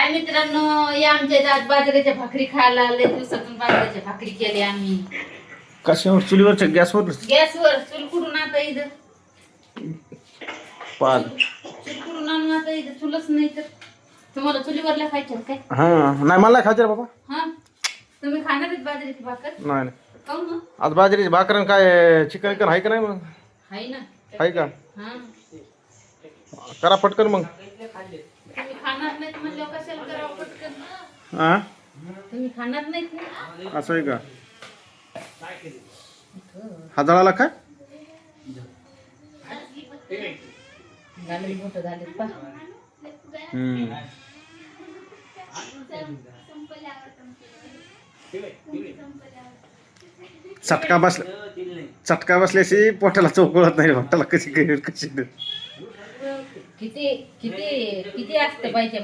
हाय मित्रांनो, या आमच्या इथं आज बाजरीच्या भाकरी खायला आले. दिवसातून बाजरीच्या भाकरी केली आम्ही. कशावर? चुलीवरच्या गॅसवर? गॅसवर. चूल कुठून आता इथं? पाच. चूल कुठून आणून आता इथं? चुलच नाही तर तुम्हाला चुलीवरल्या खायच्यात काय? हा नाही, मला खायचं रे बाबा. हा, तुम्ही खाणार आहेत बाजरीची भाकर? नाही नाही, काहून मग? आज बाजरीची भाकर आणि काय चिकन विकन आहे का नाही? मग हाय ना. आहे का? हा, करा पटकन मग. तुम्ही खाणार नाहीत म्हणल्यावर कशाला करावं पटकन? हा, तुम्ही खाणार नाहीत ना? असं आहे का? हा जळाला काय? गाडी मोठं झाले पा. चटका बसल्याशी पोटाला चौकळत नाही. पोटाला कशी कशी किती किती किती असतं पाहिजे